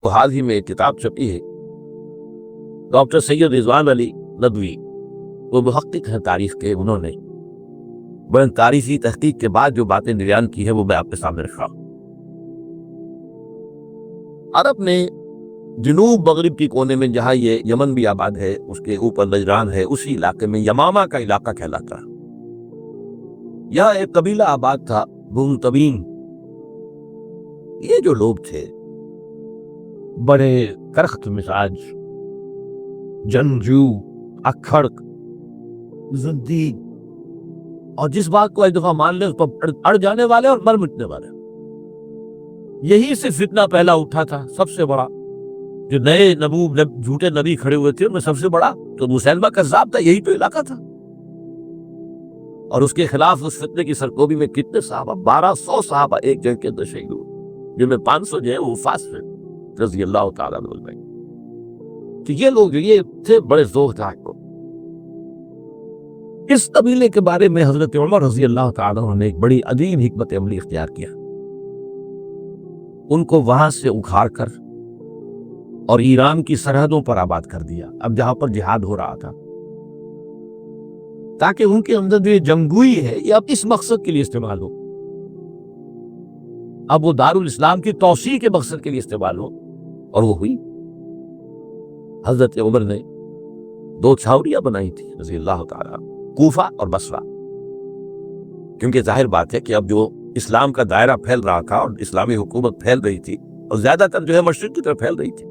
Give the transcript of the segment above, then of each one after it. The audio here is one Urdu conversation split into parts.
تو حال ہی میں ایک کتاب چھپی ہے، ڈاکٹر سید رضوان علی ندوی، وہ محقق ہیں تاریخ کے، انہوں نے بڑی تاریخی تحقیق کے بعد جو باتیں بیان کی ہے وہ میں آپ کے سامنے رکھ رہا ہوں۔ عرب نے جنوب مغرب کی کونے میں، جہاں یہ یمن بھی آباد ہے، اس کے اوپر نجران ہے، اسی علاقے میں یمامہ کا علاقہ کہلاتا ہے، یہاں ایک قبیلہ آباد تھا منتبین۔ یہ جو لوگ تھے بڑے کرخت مزاج، جنگجو، اکھڑ، زدی، اور جس بات کو ایک دفعہ مان لے اس پر اڑ جانے والے اور مر مٹنے والے۔ یہی سے فتنہ پہلا اٹھا تھا سب سے بڑا، جو نئے جھوٹے نبی کھڑے ہوئے تھے ان میں سب سے بڑا تو مسیلمہ کذاب تھا، یہی تو علاقہ تھا۔ اور اس کے خلاف اس فتنے کی سرکوبی میں کتنے صحابہ، 1200 صحابہ ایک جنگ کے اندر شہید ہوئے، جن میں 500 جو ہے وہ وفات ہوئے رضی اللہ تعالیٰ عنہ۔ تو یہ لوگ جو یہ تھے بڑے زوردار لوگ۔ اس قبیلے کے بارے میں حضرت عمر رضی اللہ تعالیٰ عنہ نے ایک بڑی عظیم حکمت عملی اختیار کیا، ان کو وہاں سے اکھاڑ کر اور ایران کی سرحدوں پر آباد کر دیا، اب جہاں پر جہاد ہو رہا تھا، تاکہ ان کے اندر جو یہ جنگجوئی ہے یہ اب اس مقصد کے لیے استعمال ہو، اب وہ دارالاسلام کی توسیع کے مقصد کے لیے استعمال ہو، اور وہ ہوئی۔ حضرت عمر نے 2 چھاؤنیاں بنائی تھی رضی اللہ تعالیٰ، کوفہ اور بصرہ، کیونکہ ظاہر بات ہے کہ اب جو اسلام کا دائرہ پھیل رہا تھا اور اسلامی حکومت پھیل رہی تھی، اور زیادہ تر جو ہے مشرق کی طرف پھیل رہی تھی،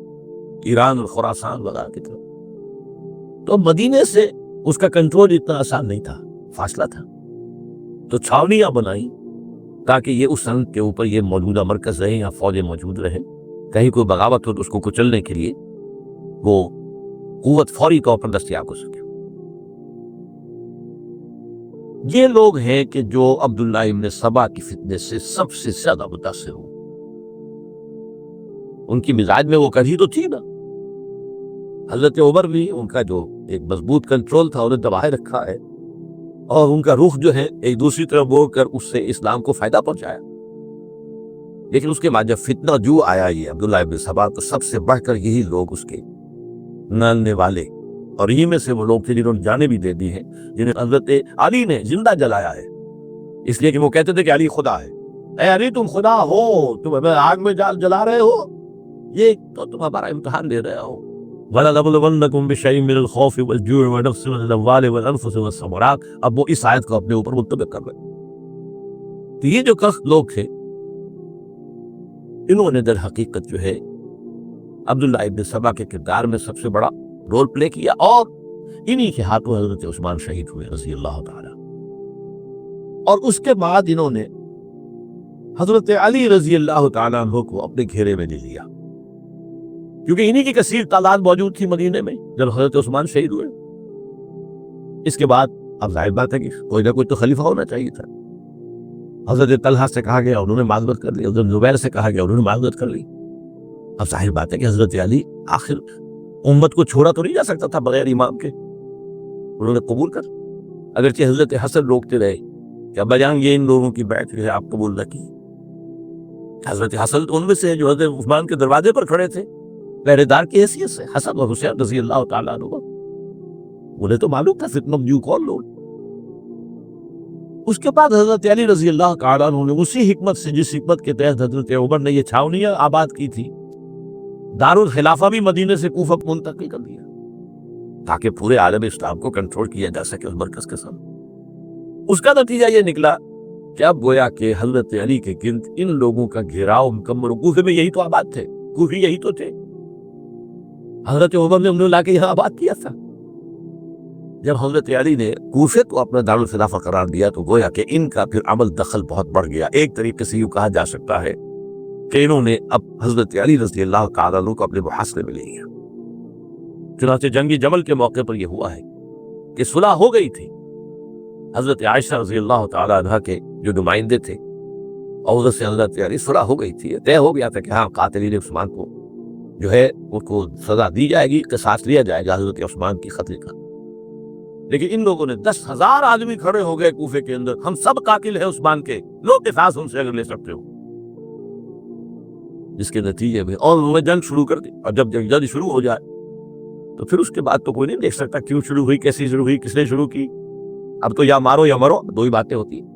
ایران اور خراسان وغیرہ کی طرف، تو مدینے سے اس کا کنٹرول اتنا آسان نہیں تھا، فاصلہ تھا، تو چھاؤنیاں بنائی تاکہ یہ اس سنگ کے اوپر یہ موجودہ مرکز رہے یا فوجیں موجود رہیں، کہیں کوئی بغاوت ہو تو اس کو کچلنے کے لیے وہ قوت فوری طور پر دستیاب ہو سکے۔ یہ لوگ ہیں کہ جو عبداللہ ابن سبا کی فتنے سے سب سے زیادہ متاثر ہوں۔ ان کی مزاج میں وہ کڑھی تو تھی نا، حضرت عمر بھی ان کا جو ایک مضبوط کنٹرول تھا انہیں دبائے رکھا ہے، اور ان کا رخ جو ہے ایک دوسری طرف موڑ کر اس سے اسلام کو فائدہ پہنچایا۔ لیکن اس کے بعد جب فتنہ جو آیا یہ عبداللہ ابن سبا، تو سب سے بڑھ کر یہی لوگ اس کے ناننے والے، اور یہی میں سے وہ لوگ تھے جنہوں نے جانیں بھی دے دی ہیں، جنہیں حضرت علی نے زندہ جلایا ہے، اس لیے کہ وہ کہتے تھے کہ علی خدا ہے۔ اے علی تم خدا ہو، تم ہمیں آگ میں جلا رہے ہو، یہ تو تم ہمارا امتحان لے رہے ہو۔ وَلَنَبْلُوَنَّكُمْ بِشَيْءٍ مِّنَ الْخَوْفِ وَالْجُوعِ وَنَقْصٍ مِّنَ الْأَمْوَالِ وَالْأَنفُسِ وَالثَّمَرَاتِ، اب وہ اس آیت کو اپنے اوپر منطبق کر رہے۔ تو یہ جو کس لوگ تھے، انہوں نے در حقیقت جو ہے عبداللہ ابن سبا کے کردار میں سب سے بڑا رول پلے کیا، اور انہی کے ہاتھوں حضرت عثمان شہید ہوئے رضی اللہ تعالی۔ اور اس کے بعد انہوں نے حضرت علی رضی اللہ تعالیٰ عنہ کو اپنے گھیرے میں لے لیا، کیونکہ انہی کی کثیر تعداد موجود تھی مدینے میں جب حضرت عثمان شہید ہوئے۔ اس کے بعد اب ظاہر بات ہے کہ کوئی نہ کوئی تو خلیفہ ہونا چاہیے تھا۔ حضرت طلحہ سے کہا گیا، انہوں نے معذرت کر لی، حضرت زبیر سے کہا گیا، انہوں نے معذرت کر لی۔ اب ظاہر بات ہے کہ حضرت علی آخر امت کو چھوڑا تو نہیں جا سکتا تھا بغیر امام کے، انہوں نے قبول کر، اگرچہ حضرت حسن روکتے رہے کہ ابا جان یہ ان لوگوں کی بیعت جو ہے آپ قبول نہ کی۔ حضرت حسن تو ان میں سے جو حضرت عثمان کے دروازے پر کھڑے تھے پہرے دار کی حیثیت سے، حسن اور حسین رضی اللہ تعالیٰ عنہ، انہیں تو معلوم تھا فتنہ جو کون لوگ۔ اس کے بعد حضرت علی رضی اللہ تعالیٰ عنہ نے اسی حکمت سے، جس حکمت کے تحت حضرت عمر نے یہ چھاونیاں آباد کی تھی، دارالخلافہ بھی مدینے سے کوفہ منتقل کر دیا تاکہ پورے عالم اسلام کو کنٹرول کیا جا سکے اس مرکز کے ساتھ۔ اس کا نتیجہ یہ نکلا کہ اب گویا کہ حضرت علی کے گرد ان لوگوں کا گھیراؤ مکمل، کوفے میں یہی تو آباد تھے، کوفی یہی تو تھے، حضرت عمر نے انہیں لا کے یہاں آباد کیا تھا۔ جب حضرت علی نے کوفے کو اپنا دارالخلافہ قرار دیا تو گویا کہ ان کا پھر عمل دخل بہت بڑھ گیا۔ ایک طریقے سے یوں کہا جا سکتا ہے کہ انہوں نے اب حضرت علی رضی اللہ تعالیٰ عنہ کو اپنے محاصرے میں لے لیا۔ چنانچہ جنگ جمل کے موقع پر یہ ہوا ہے کہ صلح ہو گئی تھی، حضرت عائشہ رضی اللہ تعالیٰ عنہ کے جو نمائندے تھے اور حضرت سے حضرت علی، صلح ہو گئی تھی، طے ہو گیا تھا کہ ہاں قاتلین عثمان کو جو ہے ان کو سزا دی جائے گی، قصاص لیا جائے گا حضرت عثمان کی قتل کا۔ لیکن ان لوگوں نے 10,000 آدمی کھڑے ہو گئے کوفے کے اندر، ہم سب قاتل ہیں عثمان کے، لو قصاص ان سے اگر لے سکتے ہو۔ جس کے نتیجے میں اور انہوں نے جنگ شروع کر دی. اور جب جنگ شروع ہو جائے تو پھر اس کے بعد تو کوئی نہیں دیکھ سکتا کیوں شروع ہوئی، کیسی شروع ہوئی، کس نے شروع کی. اب تو یا مارو یا مرو، دو ہی باتیں ہوتی ہیں.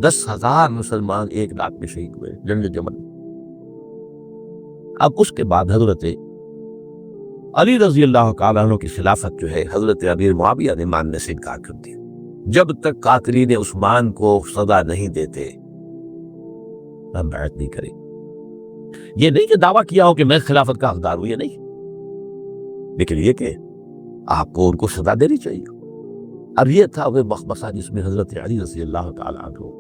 10,000 مسلمان 1 لاکھ میں شہید ہوئے جنگ جمل. اب اس کے بعد حضرت علی رضی اللہ تعالیٰ عنہ کی خلافت جو ہے حضرت امیر معاویہ نے ماننے سے انکار کر دیا. جب تک قاتلین عثمان کو سزا نہیں دیتے ہم بیعت نہیں کریں. یہ نہیں کہ دعویٰ کیا ہو کہ میں خلافت کا حقدار ہوں، یہ نہیں، لیکن یہ کہ آپ کو ان کو سزا دینی چاہیے. اب یہ تھا وہ مخمصہ جس میں حضرت علی رضی اللہ تعالیٰ عنہ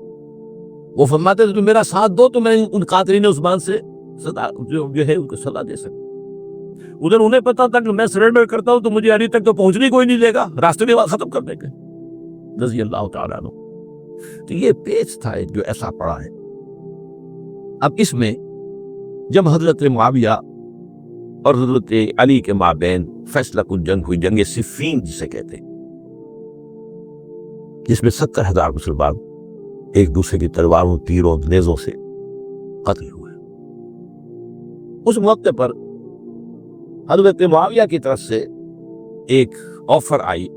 وہ فرماتے تھے تو میرا ساتھ دو تو میں ان قاتلین عثمان سے سزا جو ہے ان کو سزا دے سکتا. ادھر انہیں پتا تھا کہ میں سرنڈر کرتا ہوں تو مجھے علی تک تو پہنچنے کوئی نہیں دے گا، راستے میں ختم کر دیں گے رضی اللہ تعالیٰ عنہ. تو یہ پیچ تھا جو ایسا پڑا ہے. اب اس میں جب حضرت معاویہ اور حضرت علی کے مابین فیصلہ کن جنگ ہوئی، جنگ صفین جسے کہتے ہیں، جس میں 70,000 مسلمان ایک دوسرے کی تلواروں، تیروں، نیزوں سے قتل ہوئے. اس موقع پر حضرت معاویہ کی طرف سے ایک آفر آئی.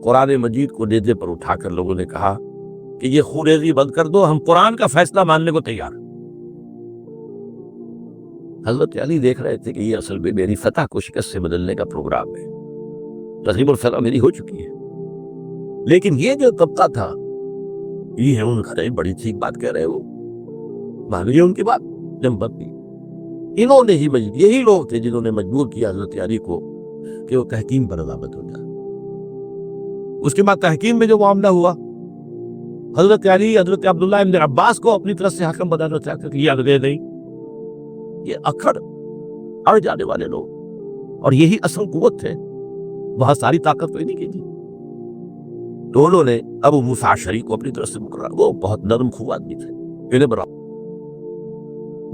قرآن مجید کو نیزے پر اٹھا کر لوگوں نے کہا کہ یہ خوریزی بند کر دو، ہم قرآن کا فیصلہ ماننے کو تیار ہیں. حضرت علی دیکھ رہے تھے کہ یہ اصل میں میری فتح کو شکست سے بدلنے کا پروگرام ہے، تسلیم الفتح میری ہو چکی ہے. لیکن یہ جو طبقہ تھا یہ ہے ان کا بڑی ٹھیک بات کہہ رہے ہو، مان لیے ان کی بات. جب بدلی انہوں نے ہی یہی لوگ تھے جنہوں نے مجبور کیا حضرت علی کو کہ وہ تحکیم پر رضامند ہو جائے. اس کے بعد تحکیم میں جو معاملہ ہوا، حضرت علی حضرت عبداللہ ابن عباس کو اپنی طرف سے حاکم بنانا چاہتے کہ یہ اگلے نہیں، یہ اکھڑ اڑ جانے والے لوگ، اور یہی اصل قوت ہے. وہاں ساری طاقت تو نہیں کی تھی. تو انہوں نے ابو موسیٰ اشعری کو اپنی طرف سے مقرر، وہ بہت نرم خو آدمی تھے، انہیں برابر.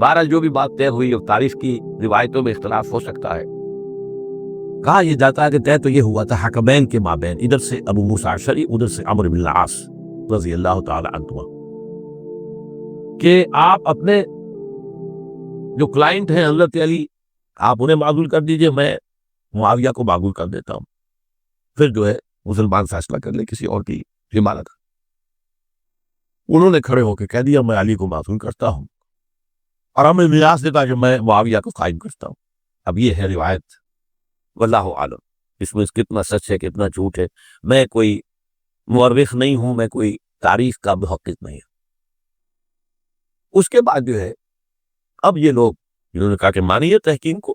بہرحال جو بھی بات طے ہوئی اور تاریخ کی روایتوں میں اختلاف ہو سکتا ہے، کہا یہ جاتا ہے کہ طے تو یہ ہوا تھا حاکمین کے مابین، ادھر سے ابو موسیٰ اشعری، ادھر سے عمرو بن العاص رضی اللہ تعالی عنہما، کہ آپ اپنے جو کلائنٹ ہیں حضرت علی آپ انہیں معزول کر دیجئے، میں معاویہ کو معزول کر دیتا ہوں، پھر جو ہے مسلمان فیصلہ کر لے کسی اور کی ضمانت. انہوں نے کھڑے ہو کے کہہ دیا میں علی کو معزول کرتا ہوں، اور ہمیں میراث دیتا کہ میں معاویہ کو قائم کرتا ہوں. اب یہ ہے روایت، واللہ عالم اس میں کتنا سچ ہے کتنا جھوٹ ہے. میں کوئی مورخ نہیں ہوں، میں کوئی تاریخ کا محقق نہیں ہوں. اس کے بعد جو ہے اب یہ لوگ جنہوں نے کہا کہ مانیے تحکیم کو،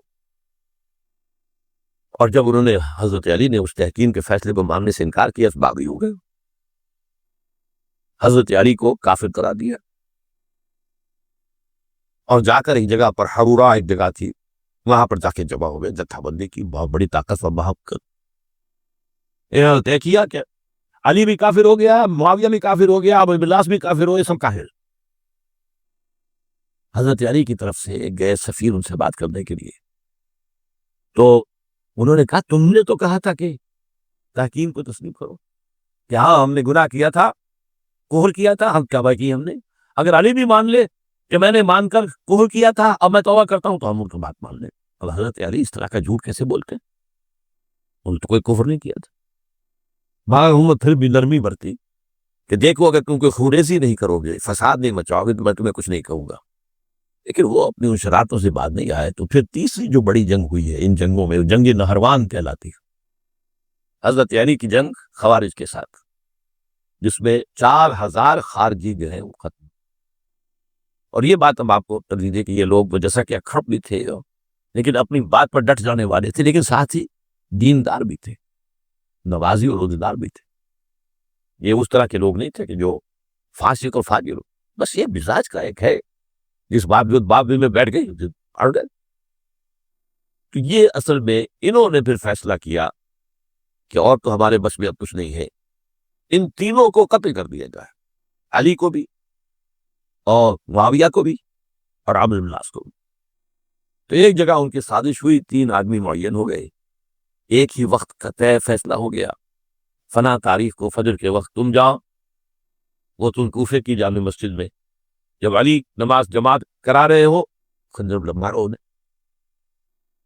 اور جب انہوں نے حضرت علی نے اس تحکیم کے فیصلے کو ماننے سے انکار کیا تو باغی ہو گئے، حضرت علی کو کافر کرا دیا. اور جا کر ایک جگہ پر حرورہ ایک جگہ تھی وہاں پر جا کے جمع ہو گئے، جتھا بندی کی بہت بڑی طاقت و محبت. انہوں نے طے کیا کہ علی بھی کافر ہو گیا، معاویہ بھی کافر ہو گیا، ابو العاص بھی کافر ہو گئے، سب کافر. حضرت علی کی طرف سے گئے سفیر ان سے بات کرنے کے لیے، تو انہوں نے کہا تم نے تو کہا تھا کہ تحکیم کو تسلیم کرو، کہ ہاں ہم نے گناہ کیا تھا، کوہر کیا تھا، ہم کیا کی ہم نے، اگر علی بھی مان لے کہ میں نے مان کر کوہر کیا تھا اب میں توبہ کرتا ہوں تو ہم ان کو بات مان لیں. اب حضرت علی اس طرح کا جھوٹ کیسے بولتے ہیں؟ انہوں نے تو کوئی کوہر نہیں کیا تھا. باہر پھر بھی نرمی برتی کہ دیکھو اگر تم کوئی خوریزی نہیں کرو گے، فساد نہیں مچاؤ گے تو میں تمہیں کچھ نہیں کہوں گا. لیکن وہ اپنی ان شراتوں سے بعد نہیں آئے. تو پھر تیسری جو بڑی جنگ ہوئی ہے ان جنگوں میں، جنگ نہروان کہلاتی ہے، حضرت علی کی جنگ خوارج کے ساتھ، جس میں 4,000 خارجی جو ہیں وہ ختم. اور یہ بات ہم آپ کو کر دیجیے کہ یہ لوگ جیسا کہ اکھڑ بھی تھے لیکن اپنی بات پر ڈٹ جانے والے تھے، لیکن ساتھ ہی دیندار بھی تھے، نوازی اور روزدار بھی تھے. یہ اس طرح کے لوگ نہیں تھے کہ جو فاسق اور فاجر ہو. بس یہ مزاج کا ایک ہے، جس باب میں بیٹھ گئی اڑ گئے. تو یہ اصل میں انہوں نے پھر فیصلہ کیا کہ اور تو ہمارے بس میں اب کچھ نہیں ہے، ان تینوں کو قتل کر دیا جائے، علی کو بھی اور معاویہ کو بھی اور عمرو بن العاص کو بھی. تو ایک جگہ ان کی سازش ہوئی، 3 آدمی معین ہو گئے، ایک ہی وقت کا طے فیصلہ ہو گیا، فلاں تاریخ کو فجر کے وقت تم جاؤ، وہ تم کوفے کی جامع مسجد میں جب علی نماز جماعت کرا رہے ہو خنجر مارا انہیں،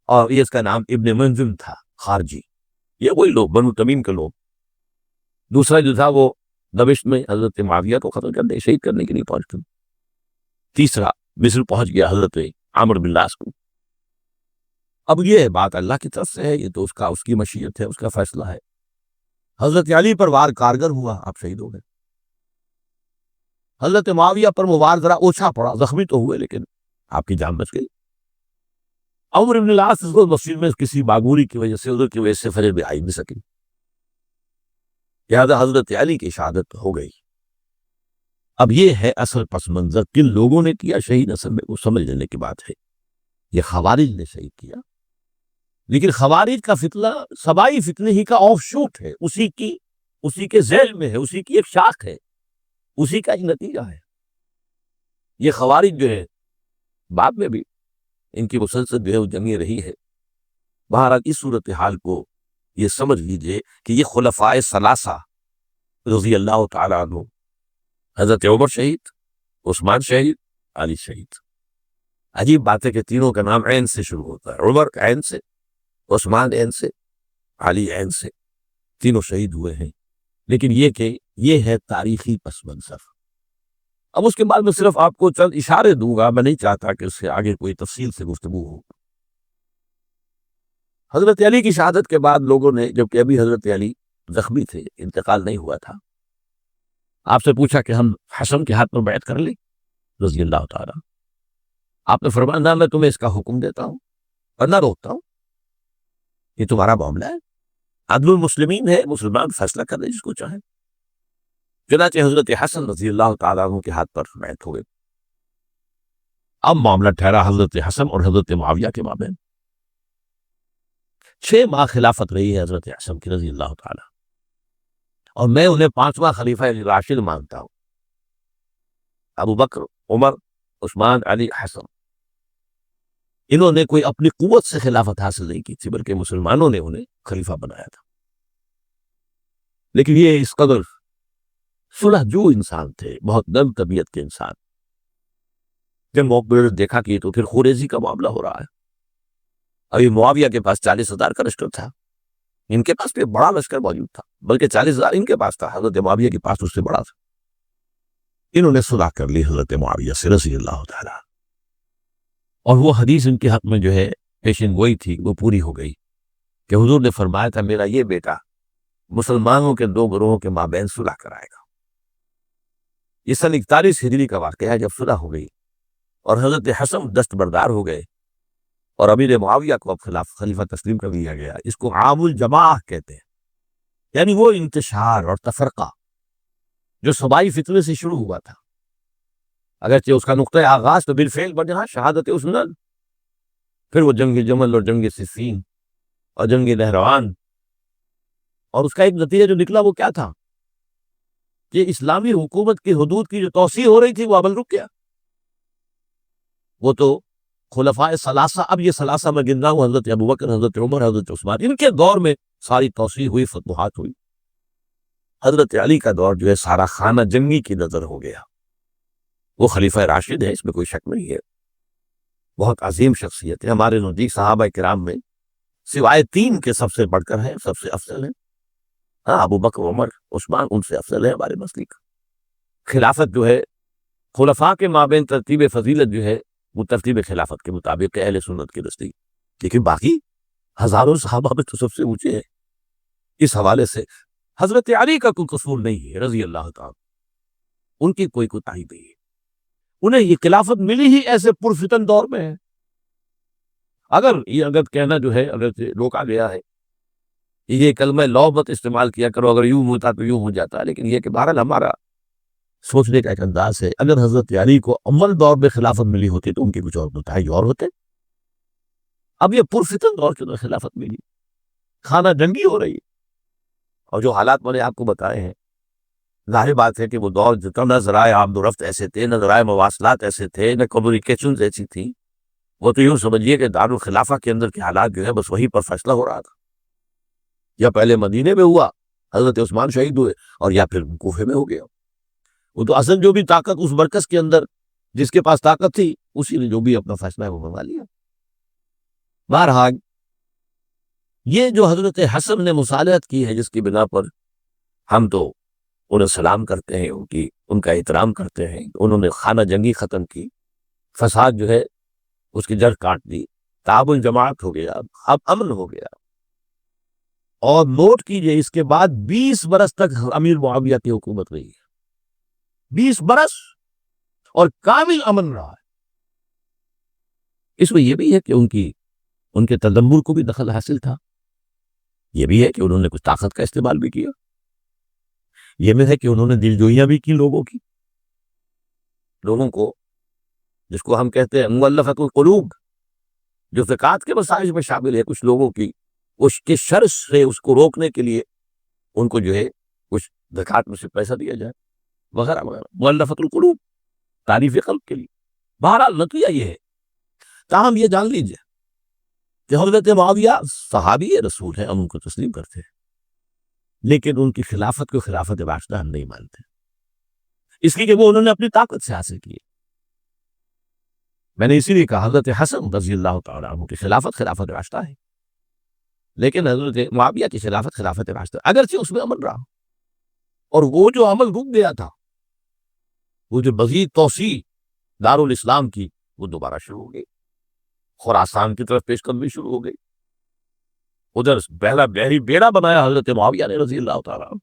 اور یہ اس کا نام ابن منظم تھا خارجی، یہ وہی لوگ بنو تمیم کے لوگ۔ دوسرا جو تھا وہ دمشق میں حضرت معاویہ کو قتل کرنے شہید کرنے کے لیے پہنچ گیا۔ تیسرا مصر پہنچ گیا حضرت عامر بن العاص کو۔ اب یہ بات اللہ کی طرف سے ہے، یہ تو اس کی مشیت ہے، اس کا فیصلہ ہے۔ حضرت علی پر وار کارگر ہوا، آپ شہید ہو گئے۔ حضرت معاویہ پر وہ وار ذرا اوچھا پڑا، زخمی تو ہوئے لیکن آپ کی جان بچ گئی۔ عمر بن العاص کو مسجد میں کسی باگوری کی وجہ سے، عذر کی وجہ سے فجر بھی آئی نہیں سکی، لہذا حضرت علی کی شہادت ہو گئی۔ اب یہ ہے اصل پس منظر، کن لوگوں نے کیا شہید، اصل میں وہ سمجھ لینے کی بات ہے۔ یہ خوارج نے شہید کیا، لیکن خوارج کا فتنہ سبائی فتنے ہی کا آف شوٹ ہے، اسی کے ذیل میں ہے، اسی کی ایک شاخ ہے، اسی کا ایک نتیجہ ہے۔ یہ خوارج جو ہے بعد میں بھی ان کی مسلسل جو ہے وہ جنگیں رہی ہے۔ بہرحال اس صورتحال کو یہ سمجھ لیجئے کہ یہ خلفائے ثلاثہ رضی اللہ تعالیٰ عنہ، حضرت عمر شہید، عثمان شہید، علی شہید۔ عجیب بات ہے کہ تینوں کا نام عین سے شروع ہوتا ہے، عمر عین سے، عثمان عین سے، علی عین سے، تینوں شہید ہوئے ہیں۔ لیکن یہ کہ یہ ہے تاریخی پس منظر۔ اب اس کے بعد میں صرف آپ کو چند اشارے دوں گا، میں نہیں چاہتا کہ اس سے آگے کوئی تفصیل سے گفتگو ہو۔ حضرت علی کی شہادت کے بعد لوگوں نے، جبکہ ابھی حضرت علی زخمی تھے، انتقال نہیں ہوا تھا، آپ سے پوچھا کہ ہم حسن کے ہاتھ پر بیعت کر لیں رضی اللہ تعالیٰ۔ آپ نے فرمایا نہ میں تمہیں اس کا حکم دیتا ہوں اور نہ روکتا ہوں، یہ تمہارا معاملہ ہے، عدل المسلمین ہے، مسلمان فیصلہ کر لے جس کو چاہے۔ چنانچہ حضرت حسن رضی اللہ تعالیٰ عنہ کے ہاتھ پر بیعت ہو گئی۔ اب معاملہ ٹھہرا حضرت حسن اور حضرت معاویہ کے مابین۔ 6 ماہ خلافت رہی ہے حضرت حسن کی رضی اللہ تعالیٰ، اور میں انہیں 5واں خلیفہ راشد مانتا ہوں۔ ابو بکر، عمر، عثمان، علی، حسن، انہوں نے کوئی اپنی قوت سے خلافت حاصل نہیں کی تھی، بلکہ مسلمانوں نے انہیں خلیفہ بنایا تھا۔ لیکن یہ اس قدر صلح جو انسان تھے، بہت نرم طبیعت کے انسان، جب موقع دیکھا کہ تو پھر خوریزی کا معاملہ ہو رہا ہے۔ ابھی معاویہ کے پاس 40,000 کا لشکر تھا، ان کے پاس بھی بڑا لشکر موجود تھا، بلکہ 40,000 ان کے پاس تھا، حضرت معاویہ کے پاس اس سے بڑا تھا۔ انہوں نے صلح کر لی حضرت معاویہ سے رضی اللہ تعالیٰ، اور وہ حدیث ان کے حق میں جو ہے پیشن گوئی تھی وہ پوری ہو گئی کہ حضور نے فرمایا تھا میرا یہ بیٹا مسلمانوں کے 2 گروہوں کے مابین صلح کرائے گا۔ یہ سن 41 ہجری کا واقعہ ہے، جب صلح ہو گئی اور حضرت حسن دستبردار ہو گئے اور امیر معاویہ کو اب خلیفہ تسلیم کر دیا گیا۔ اس کو عام الجماع کہتے ہیں، یعنی وہ انتشار اور تفرقہ جو صبائی فتنے سے شروع ہوا تھا، اگرچہ اس کا نقطہ آغاز تو بالفعل بنا شہادت عثمان، پھر وہ جنگ جمل اور جنگ صفین اور جنگ نہروان، اور اس کا ایک نتیجہ جو نکلا وہ کیا تھا کہ اسلامی حکومت کی حدود کی جو توسیع ہو رہی تھی وہ عمل رک گیا۔ وہ تو خلفائے ثلاثہ، اب یہ ثلاثہ میں گن رہا ہوں، حضرت ابوبکر، حضرت عمر، حضرت عثمان، ان کے دور میں ساری توسیع ہوئی، فتوحات ہوئی۔ حضرت علی کا دور جو ہے سارا خانہ جنگی کی نظر ہو گیا۔ وہ خلیفہ راشد ہے، اس میں کوئی شک نہیں ہے، بہت عظیم شخصیت ہے، ہمارے نزدیک صحابہ کرام میں سوائے 3 کے سب سے بڑھ کر ہیں، سب سے افضل ہیں۔ ہاں، ابو بکر، عمر، عثمان ان سے افضل ہے ہمارے مسلک۔ خلافت جو ہے خلفاء کے مابین ترتیب فضیلت جو ہے وہ ترتیب خلافت کے مطابق اہل سنت کے نزدیک، لیکن باقی ہزاروں صحابہ میں تو سب سے اونچے ہیں۔ اس حوالے سے حضرت علی کا کوئی قصور نہیں ہے رضی اللہ تعالیٰ، ان کی کوئی کوتاہی نہیں ہے، انہیں یہ خلافت ملی ہی ایسے پرفتن دور میں ہے۔ اگر کہنا جو ہے، اگر روکا گیا ہے یہ کلمہ لو مت استعمال کیا کرو، اگر یوں ہوتا تو یوں ہو جاتا، لیکن یہ کہ بہرحال ہمارا سوچنے کا ایک انداز ہے، اگر حضرت علی کو اول دور میں خلافت ملی ہوتی تو ان کی کچھ اور کوتاہی اور ہوتے۔ اب یہ پرفتن دور کے اندر خلافت ملی، خانہ جنگی ہو رہی ہے، اور جو حالات میں نے آپ کو بتائے ہیں، ظاہر بات ہے کہ وہ دور جتنا نہ ذرائع آمد و رفت ایسے تھے، نہ ذرائع مواصلات ایسے تھے، نہ کمیونیکیشنز ایسی تھیں، وہ تو یوں سمجھیے کہ دارالخلافہ کے اندر کے حالات جو ہے بس وہی پر فیصلہ ہو رہا تھا، یا پہلے مدینے میں ہوا، حضرت عثمان شہید ہوئے، اور یا پھر کوفے میں ہو گیا۔ وہ تو اصل جو بھی طاقت اس مرکز کے اندر جس کے پاس طاقت تھی اسی نے جو بھی اپنا فیصلہ ہے وہ منوا لیا۔ بہرحال یہ جو حضرت حسن نے مصالحت کی ہے، جس کی بنا پر ہم تو انہیں سلام کرتے ہیں، ان کا احترام کرتے ہیں، انہوں نے خانہ جنگی ختم کی، فساد جو ہے اس کی جڑ کاٹ دی، تعاون جماعت ہو گیا، اب امن ہو گیا۔ اور نوٹ کیجئے اس کے بعد 20 برس تک امیر معاویہ کی حکومت رہی ہے، 20 برس، اور کامل امن رہا ہے۔ اس میں یہ بھی ہے کہ ان کے تدبر کو بھی دخل حاصل تھا، یہ بھی ہے کہ انہوں نے کچھ طاقت کا استعمال بھی کیا، یہ بھی ہے کہ انہوں نے دل جوئیاں بھی کی لوگوں کو، جس کو ہم کہتے ہیں مؤلفۃ القلوب، جو زکوٰۃ کے مسائل میں شامل ہے، کچھ لوگوں کی اس کے شر سے اس کو روکنے کے لیے ان کو جو ہے کچھ زکوٰۃ میں سے پیسہ دیا جائے وغیرہ وغیرہ، مؤلفۃ القلوب، تعریف قلب کے لیے۔ بہرحال نتیجہ یہ ہے، تاہم یہ جان لیجئے کہ حضرت معاویہ صحابی رسول ہیں، ہم ان کو تسلیم کرتے ہیں، لیکن ان کی خلافت کو خلافت راشدہ ہم نہیں مانتے، اس لیے کہ وہ انہوں نے اپنی طاقت سے حاصل کی۔ میں نے اسی لیے کہا حضرت حسن رضی اللہ تعالیٰ عنہ کی خلافت خلافت راشدہ ہے، لیکن حضرت معاویہ کی خلافت خلافت راشدہ، اگرچہ اس میں عمل رہا، اور وہ جو عمل رک گیا تھا، وہ جو مزید توسیع دارالاسلام کی، وہ دوبارہ شروع ہو گئی، خراسان کی طرف پیش قدمی شروع ہو گئی، ادھر پہلا بیڑا بنایا حضرت معاویہ نے رضی اللہ تعالیٰ عنہ،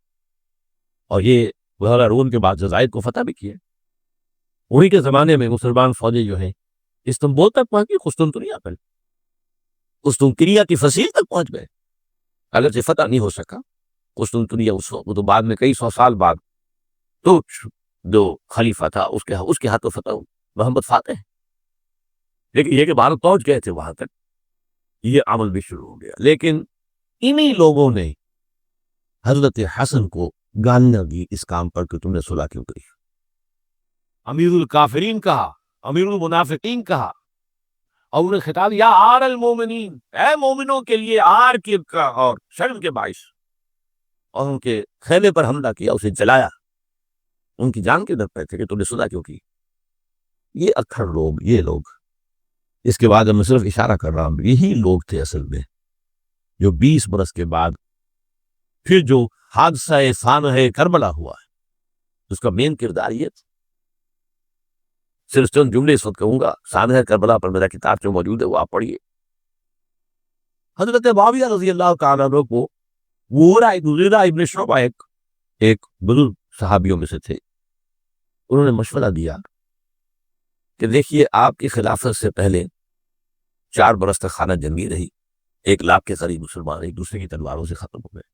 اور یہ روم کے بعد جزائر کو فتح بھی کیا۔ وہی کے زمانے میں مسلمان فوجی جو ہیں استنبول تک پہنچ گئی، قسطنطنیہ کی فصیل تک پہنچ گئے، اگرچہ فتح نہیں ہو سکا قسطنطنیہ اس وقت، تو بعد میں کئی سو سال بعد تو جو خلیفہ تھا اس کے ہاتھوں فتح ہو، محمد فاتح، لیکن یہ کہ بھارت پہنچ گئے تھے وہاں تک، یہ عمل بھی شروع ہو گیا۔ لیکن انہی لوگوں نے حضرت حسن کو گالیاں دی اس کام پر کہ تم نے صلح کیوں کری، امیر الکافرین کہا، امیر المنافقین کہا، اور انہیں خطاب یا آر المومنین، اے مومنوں کے لیے آر کی اور شرم کے باعث، اور ان کے خیمے پر حملہ کیا، اسے جلایا، ان کی جان کے ڈر پہ تھے کہ تم نے صلح کیوں کی۔ یہ اکثر لوگ، یہ لوگ، اس کے بعد میں صرف اشارہ کر رہا ہوں، یہی لوگ تھے اصل میں جو 20 برس کے بعد پھر جو حادثہ سانحہ کربلا ہوا ہے، اس کا مین کردار یہ تھا۔ صرف چند جملے اس وقت کہوں گا، سانحہ کربلا پر میرا کتاب جو موجود ہے وہ آپ پڑھیے۔ حضرت معاویہ رضی اللہ تعالیٰ عنہ کو مغیرہ ابن شعبہ ایک بزرگ صحابیوں میں سے تھے، انہوں نے مشورہ دیا کہ دیکھیے آپ کی خلافت سے پہلے 4 برس تک خانہ جنگی رہی، 1 لاکھ کے قریب مسلمان ایک دوسرے کی تلواروں سے ختم ہو گئے۔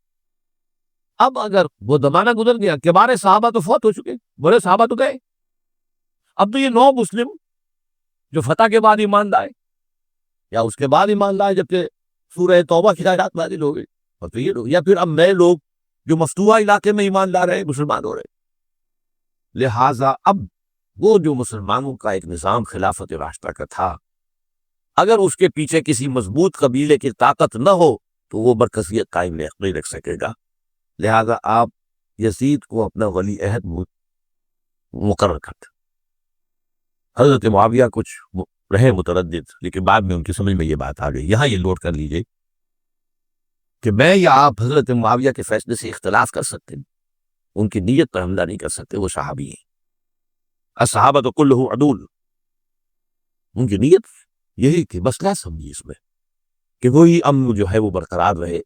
اب اگر وہ زمانہ گزر گیا، کبار صحابہ تو فوت ہو چکے، بڑے صحابہ تو گئے، اب تو یہ 9 مسلم جو فتح کے بعد ایمان لائے یا اس کے بعد ایمان لائے جبکہ سورہ توبہ کی آیات نازل ہو گئی، اور تو یہ لوگ، یا پھر اب نئے لوگ جو مفتوحہ علاقے میں ایمان لا رہے، مسلمان ہو رہے، لہٰذا اب وہ جو مسلمانوں کا ایک نظام خلافت راشدہ کا تھا، اگر اس کے پیچھے کسی مضبوط قبیلے کی طاقت نہ ہو تو وہ برکزیت قائم نہیں رکھ سکے گا، لہذا آپ یزید کو اپنا ولی عہد مقرر کرتے۔ حضرت معاویہ کچھ رہے متردد، لیکن بعد میں ان کی سمجھ میں یہ بات آ گئی۔ یہاں یہ نوٹ کر لیجئے کہ میں یا آپ حضرت معاویہ کے فیصلے سے اختلاف کر سکتے ہیں، ان کی نیت پر حملہ نہیں کر سکتے، وہ صحابی ہیں، الصحابۃ کلھم عدول، ان کی نیت یہی کہ بس کیا سمجھی اس میں کہ وہی امن جو ہے وہ برقرار رہے۔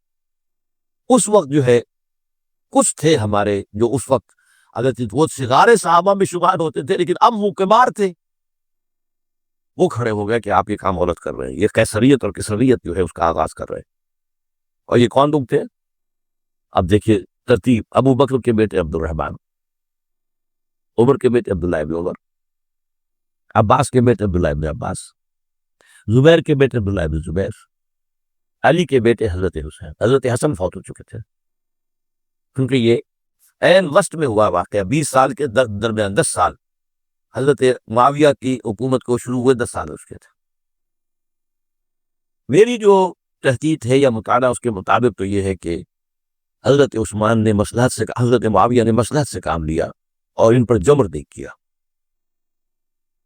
اس وقت جو ہے کچھ تھے ہمارے جو اس وقت اگرچہ وہ صغار صحابہ میں شمار ہوتے تھے، لیکن اب وہ کبار تھے، وہ کھڑے ہو گئے کہ آپ یہ کام غلط کر رہے ہیں، یہ قیصریت اور کسریت جو ہے اس کا آغاز کر رہے ہیں۔ اور یہ کون لوگ تھے؟ اب دیکھیے ترتیب، ابو بکر کے بیٹے عبد الرحمن، عمر کے بیٹے عبداللہ ابن عمر، عباس کے بیٹے عبداللہ ابن عباس، زبیر کے بیٹے عبداللہ ابن زبیر، علی کے بیٹے حضرت حسین۔ حضرت حسن فوت ہو چکے تھے کیونکہ یہ عین وسط میں ہوا واقعہ، 20 سال کے درمیان 10 سال حضرت معاویہ کی حکومت کو شروع ہوئے، 10 سال اس کے تھے۔ میری جو تحقیق ہے یا مطالعہ اس کے مطابق تو یہ ہے کہ حضرت عثمان نے مصلحت سے، حضرت معاویہ نے مصلحت سے کام لیا اور ان پر جبر نہیں کیا،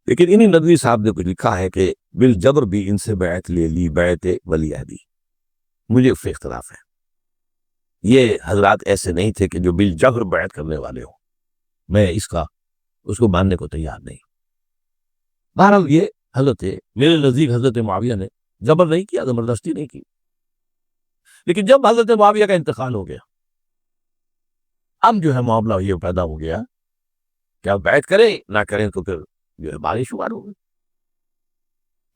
لیکن انہی ندوی صاحب نے کچھ لکھا ہے کہ بالجبر بھی ان سے بیعت لے لی بیعت ولی عہدی. مجھے اس سے اختلاف ہے. یہ حضرات ایسے نہیں تھے کہ جو بالجبر بیعت کرنے والے ہوں. میں اس کو ماننے کو تیار نہیں. بہرحال یہ میرے نزدیک حضرت معاویہ نے جبر نہیں کیا، زبردستی نہیں کی. لیکن جب حضرت معاویہ کا انتقال ہو گیا، اب جو ہے معاملہ یہ پیدا ہو گیا کہ اب بیعت کریں نہ کریں تو پھر جو ہے باری شمار ہو گئی.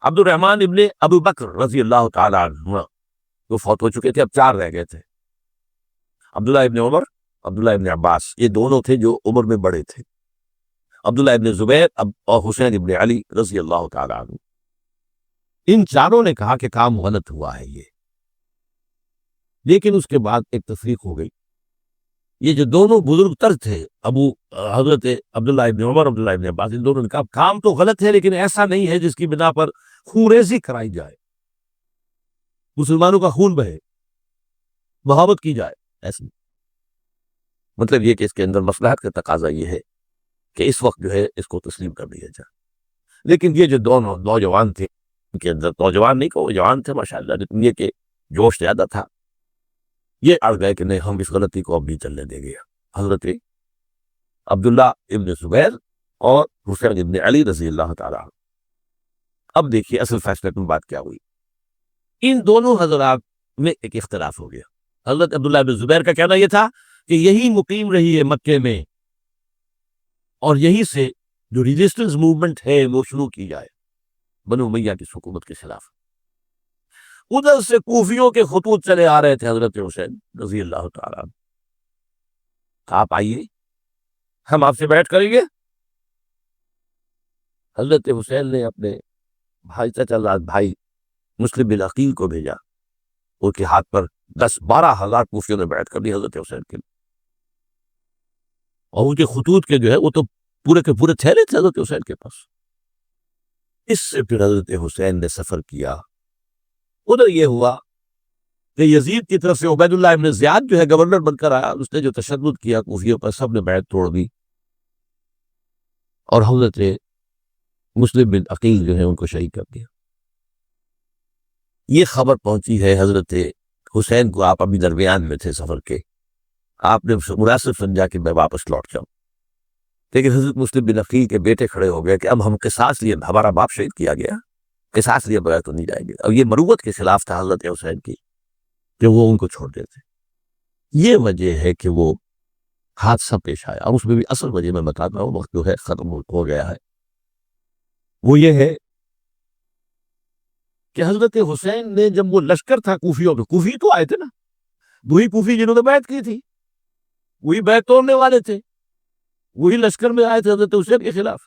عبد الرحمن ابن ابو بکر رضی اللہ تعالیٰ عنہ وہ فوت ہو چکے تھے. اب 4 رہ گئے تھے. عبداللہ ابن عمر، عبداللہ ابن عباس، یہ دونوں تھے جو عمر میں بڑے تھے. عبداللہ ابن زبیر اور حسین ابن علی رضی اللہ تعالیٰ عنہ. ان چاروں نے کہا کہ کام غلط ہوا ہے یہ. لیکن اس کے بعد ایک تفریق ہو گئی. یہ جو دونوں بزرگ تر تھے حضرت عبداللہ ابن عمر، عبداللہ ابن عباس، ان دونوں نے کہا کام تو غلط ہے لیکن ایسا نہیں ہے جس کی بنا پر خون ریزی کرائی جائے، مسلمانوں کا خون بہے، بغاوت کی جائے. ایسا مطلب یہ کہ اس کے اندر مصلحت کا تقاضا یہ ہے کہ اس وقت جو ہے اس کو تسلیم کر دیا جائے. لیکن یہ جو دونوں نوجوان تھے، ان کے اندر نوجوان نہیں کہ جوان تھے ماشاءاللہ، لیکن یہ کہ جوش زیادہ تھا، یہ اڑ گئے کہ نہیں ہم اس غلطی کو اب نہیں چلنے دیں گے. حضرت عبداللہ ابن زبیر اور حسین ابن علی رضی اللہ تعالیٰ. اب دیکھیے اصل فیصلے کی بات کیا ہوئی. ان دونوں حضرات میں ایک اختلاف ہو گیا. حضرت عبداللہ ابن زبیر کا کہنا یہ تھا کہ یہی مقیم رہی ہے مکے میں اور یہی سے جو ریزسٹنس موومنٹ ہے وہ شروع کی جائے بنو امیہ کی حکومت کے خلاف. ادھر سے کوفیوں کے خطوط چلے آ رہے تھے حضرت حسین رضی اللہ تعالیٰ. آپ آئیے ہم آپ سے بیعت کریں گے. حضرت حسین نے اپنے بھائی چچا بھائی مسلم بن عقیل کو بھیجا. ان کے ہاتھ پر 10-12 ہزار کوفیوں نے بیعت کر دی حضرت حسین کے. اور ان کے خطوط کے جو ہے وہ تو پورے کے پورے تھیلے تھے حضرت حسین کے پاس. اس سے پھر حضرت حسین نے سفر کیا. ادھر یہ ہوا کہ یزید کی طرف سے عبید اللہ ابن زیاد جو ہے گورنر بن کر آیا. اس نے جو تشدد کیا کوفیوں پر، سب نے بیعت توڑ دی اور حضرت مسلم بن عقیل جو ہے ان کو شہید کر دیا. یہ خبر پہنچی ہے حضرت حسین کو. آپ ابھی درمیان میں تھے سفر کے، آپ نے مناسب سمجھا کہ میں واپس لوٹ جاؤں. لیکن حضرت مسلم بن عقیل کے بیٹے کھڑے ہو گئے کہ اب ہم قصاص لیے، ہمارا باپ شہید کیا گیا، قصاص لیے بغیر تو نہیں جائیں گے. اب یہ مروت کے خلاف تھا حضرت حسین کی کہ وہ ان کو چھوڑ دیتے. یہ وجہ ہے کہ وہ حادثہ پیش آیا. اور اس میں بھی اصل وجہ میں بتاتا ہوں، وقت جو ہے ختم ہو گیا ہے. وہ یہ ہے کہ حضرت حسین نے جب وہ لشکر تھا کوفیوں میں، کوفی تو آئے تھے نا، وہی کوفی جنہوں نے بیعت کی تھی، وہی بیعت توڑنے والے تھے، وہی لشکر میں آئے تھے حضرت حسین کے خلاف.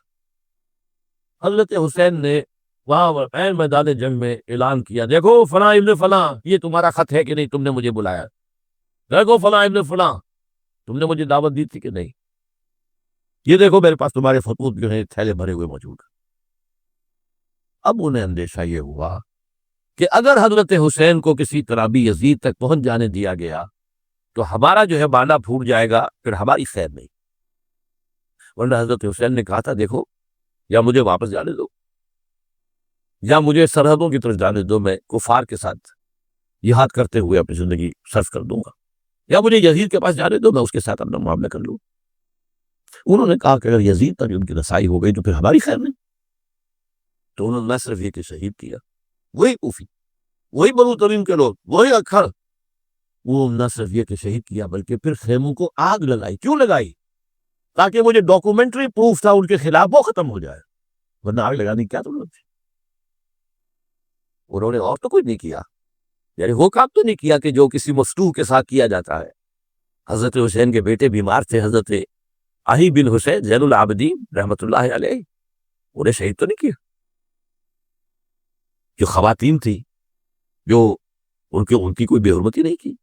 حضرت حسین نے وہاں میدان جنگ میں اعلان کیا، دیکھو فلاں ابن فلاں، یہ تمہارا خط ہے کہ نہیں، تم نے مجھے بلایا. دیکھو فلاں ابن فلاں، تم نے مجھے دعوت دی تھی کہ نہیں. یہ دیکھو میرے پاس تمہارے خطوط جو ہیں تھیلے بھرے ہوئے موجود ہیں. اب انہیں اندیشہ یہ ہوا کہ اگر حضرت حسین کو کسی طرح بھی یزید تک پہنچ جانے دیا گیا تو ہمارا جو ہے بالا پھوٹ جائے گا، پھر ہماری خیر نہیں. ورنہ حضرت حسین نے کہا تھا دیکھو یا مجھے واپس جانے دو یا مجھے سرحدوں کی طرف جانے دو، میں کفار کے ساتھ جہاد کرتے ہوئے اپنی زندگی صرف کر دوں گا، یا مجھے یزید کے پاس جانے دو، میں اس کے ساتھ اپنا معاملہ کر لوں. انہوں نے کہا کہ اگر یزید تک ان کی رسائی ہو گئی تو پھر ہماری خیر نہیں. تو انہوں نے نہ صرف یہ کہ شہید کیا وہی کوفی، وہی بنو تمیم کے لوگ، وہی اکھر، وہ نہ صرف یہ کہ شہید کیا بلکہ پھر خیموں کو آگ لگائی. کیوں لگائی؟ تاکہ وہ جو ڈاکومنٹری پروف تھا ان کے خلاف وہ ختم ہو جائے، ورنہ آگ لگانے کی کیا ضرورت تھی. انہوں نے اور تو کچھ نہیں کیا، یعنی وہ کام تو نہیں کیا کہ جو کسی مفتوح کے ساتھ کیا جاتا ہے. حضرت حسین کے بیٹے بیمار تھے، حضرت علی بن حسین زین العابدین رحمۃ اللہ علیہ، انہیں شہید تو نہیں کیا. جو خواتین تھی جو ان کی کوئی بے حرمتی نہیں کی.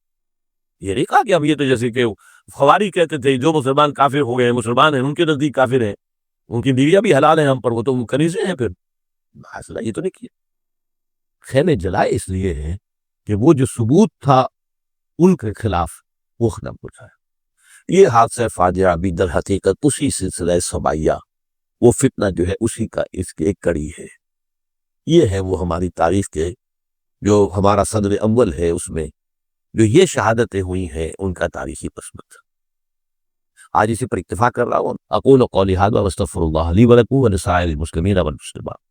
یہ نہیں کہا کہ اب یہ تو جیسے کہ خوارج کہتے تھے جو مسلمان کافر ہو گئے، مسلمان ہیں ان کے نزدیک کافر ہیں، ان کی بیویاں بھی حلال ہیں ہم پر، وہ تو کنیزیں ہیں. پھر حاصلہ یہ تو نہیں کیا. خیمے جلائے اس لیے ہے کہ وہ جو ثبوت تھا ان کے خلاف وہ ختم ہو جائے. یہ حادثہ فاجعہ بھی در حقیقت اسی سلسلہ سبائیہ وہ فتنہ جو ہے اسی کا اس کی ایک کڑی ہے۔ یہ ہے وہ ہماری تاریخ کے جو ہمارا صدر اول ہے، اس میں جو یہ شہادتیں ہوئی ہیں ان کا تاریخی پس منظر۔ آج اسی پر اکتفا کر رہا ہوں۔ اقول قولی ھذا واستغفر اللہ لی ولکم ولسائر المسلمین والمسلمات۔